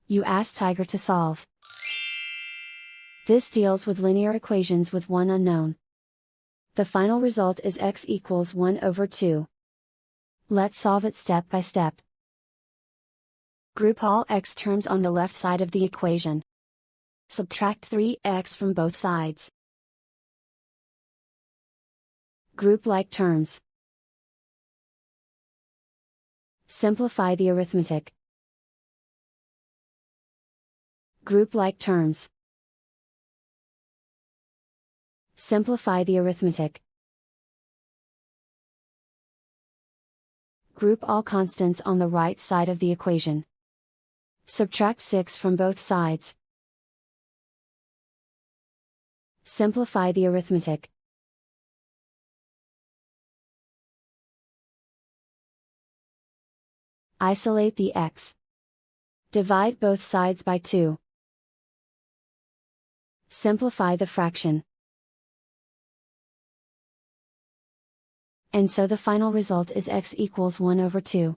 You ask Tiger to solve. This deals with linear equations with one unknown. The final result is x equals 1 over 2. Let's solve it step by step. Group all x terms on the left side of the equation. Subtract 3x from both sides. Group like terms. Simplify the arithmetic. Group like terms. Simplify the arithmetic. Group all constants on the right side of the equation. Subtract 6 from both sides. Simplify the arithmetic. Isolate the x. Divide both sides by 2. Simplify the fraction. And so the final result is x equals 1 over 2.